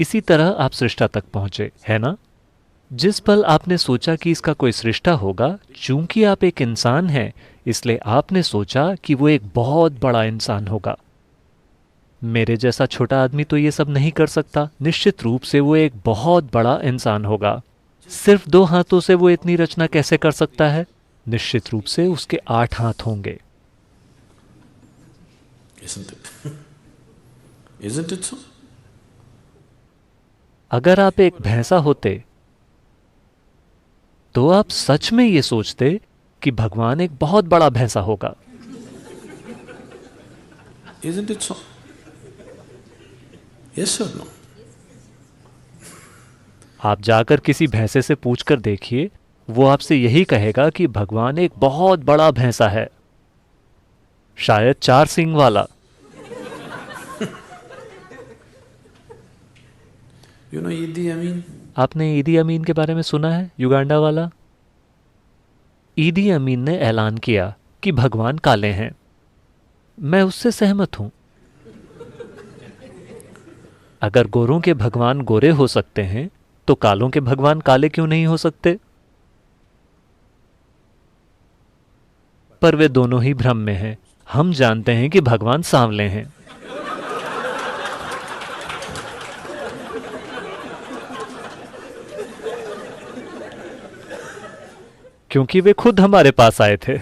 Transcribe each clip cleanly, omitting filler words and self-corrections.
इसी तरह आप सृष्टा तक पहुंचे, है ना? जिस पल आपने सोचा कि इसका कोई सृष्टा होगा, चूंकि आप एक इंसान हैं, इसलिए आपने सोचा कि वो एक बहुत बड़ा इंसान होगा। मेरे जैसा छोटा आदमी तो ये सब नहीं कर सकता, निश्चित रूप से वो एक बहुत बड़ा इंसान होगा। सिर्फ 2 हाथों से वो इतनी रचना कैसे कर सकता है? निश्चित रूप से उसके 8 हाथ होंगे। Isn't it? Isn't it so? अगर आप एक भैंसा होते तो आप सच में ये सोचते कि भगवान एक बहुत बड़ा भैंसा होगा। Isn't it so? Yes or no? आप जाकर किसी भैंसे से पूछकर देखिए, वो आपसे यही कहेगा कि भगवान एक बहुत बड़ा भैंसा है, शायद 4 सींग वाला। You know Idi Amin? आपने ईदी अमीन के बारे में सुना है, युगांडा वाला? ईदी अमीन ने ऐलान किया कि भगवान काले हैं। मैं उससे सहमत हूं। अगर गोरों के भगवान गोरे हो सकते हैं, तो कालों के भगवान काले क्यों नहीं हो सकते? पर वे दोनों ही भ्रम में हैं। हम जानते हैं कि भगवान सांवले हैं। क्योंकि वे खुद हमारे पास आए थे।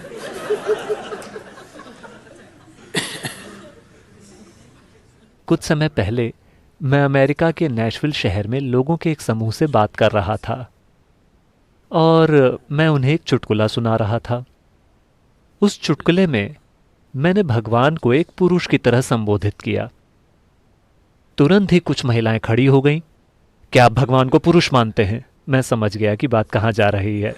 कुछ समय पहले मैं अमेरिका के नेशविल शहर में लोगों के एक समूह से बात कर रहा था और मैं उन्हें एक चुटकुला सुना रहा था। उस चुटकुले में मैंने भगवान को एक पुरुष की तरह संबोधित किया। तुरंत ही कुछ महिलाएं खड़ी हो गईं। क्या आप भगवान को पुरुष मानते हैं? मैं समझ गया कि बात कहां जा रही है।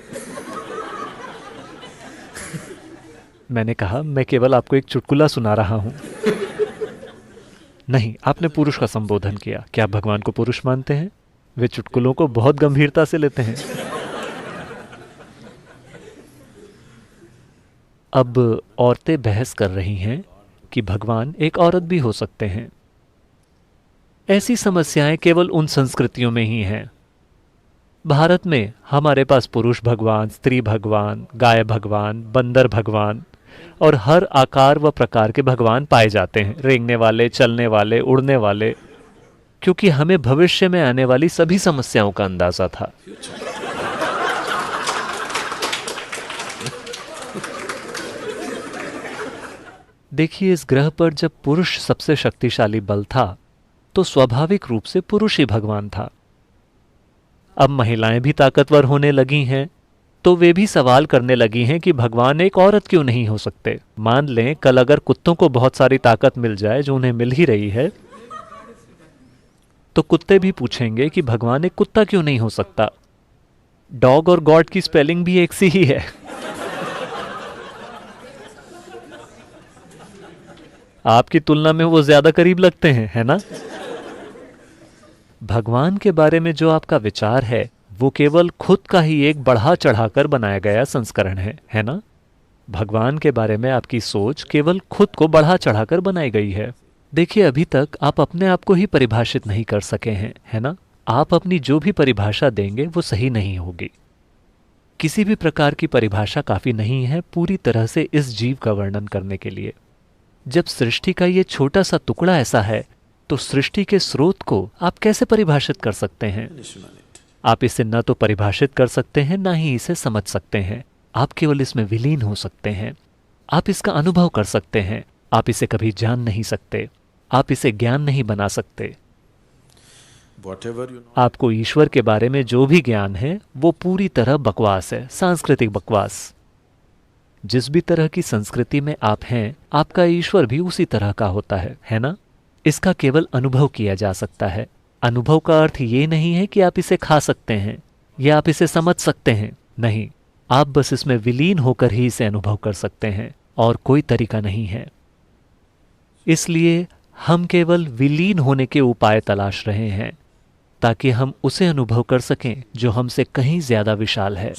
मैंने कहा, मैं केवल आपको एक चुटकुला सुना रहा हूं। नहीं, आपने पुरुष का संबोधन किया। क्या आप भगवान को पुरुष मानते हैं? वे चुटकुलों को बहुत गंभीरता से लेते हैं। अब औरतें बहस कर रही हैं कि भगवान एक औरत भी हो सकते हैं। ऐसी समस्याएं केवल उन संस्कृतियों में ही हैं। भारत में हमारे पास पुरुष भगवान, स्त्री भगवान, गाय भगवान, बंदर भगवान और हर आकार व प्रकार के भगवान पाए जाते हैं, रेंगने वाले, चलने वाले, उड़ने वाले, क्योंकि हमें भविष्य में आने वाली सभी समस्याओं का अंदाजा था। देखिए, इस ग्रह पर जब पुरुष सबसे शक्तिशाली बल था, तो स्वाभाविक रूप से पुरुष ही भगवान था। अब महिलाएं भी ताकतवर होने लगी हैं, तो वे भी सवाल करने लगी हैं कि भगवान एक औरत क्यों नहीं हो सकते। मान लें कल अगर कुत्तों को बहुत सारी ताकत मिल जाए, जो उन्हें मिल ही रही है, तो कुत्ते भी पूछेंगे कि भगवान एक कुत्ता क्यों नहीं हो सकता। डॉग और गॉड की स्पेलिंग भी एक सी ही है। आपकी तुलना में वो ज्यादा करीब लगते हैं, है ना? भगवान के बारे में जो आपका विचार है, वो केवल खुद का ही एक बढ़ा चढ़ाकर बनाया गया संस्करण है ना? भगवान के बारे में आपकी सोच केवल खुद को बढ़ा चढ़ाकर बनाई गई है। देखिए, अभी तक आप अपने आप को ही परिभाषित नहीं कर सके हैं, है ना? आप अपनी जो भी परिभाषा देंगे वो सही नहीं होगी। किसी भी प्रकार की परिभाषा काफी नहीं है पूरी तरह से इस जीव का वर्णन करने के लिए। जब सृष्टि का ये छोटा सा टुकड़ा ऐसा है, तो सृष्टि के स्रोत को आप कैसे परिभाषित कर सकते हैं? आप इसे न तो परिभाषित कर सकते हैं, ना ही इसे समझ सकते हैं। आप केवल इसमें विलीन हो सकते हैं। आप इसका अनुभव कर सकते हैं। आप इसे कभी जान नहीं सकते। आप इसे ज्ञान नहीं बना सकते। आपको ईश्वर के बारे में जो भी ज्ञान है, वो पूरी तरह बकवास है, सांस्कृतिक बकवास। जिस भी तरह की संस्कृति में आप हैं, आपका ईश्वर भी उसी तरह का होता है ना? इसका केवल अनुभव किया जा सकता है। अनुभव का अर्थ ये नहीं है कि आप इसे खा सकते हैं या आप इसे समझ सकते हैं। नहीं, आप बस इसमें विलीन होकर ही इसे अनुभव कर सकते हैं, और कोई तरीका नहीं है। इसलिए हम केवल विलीन होने के उपाय तलाश रहे हैं, ताकि हम उसे अनुभव कर सकें जो हमसे कहीं ज्यादा विशाल है।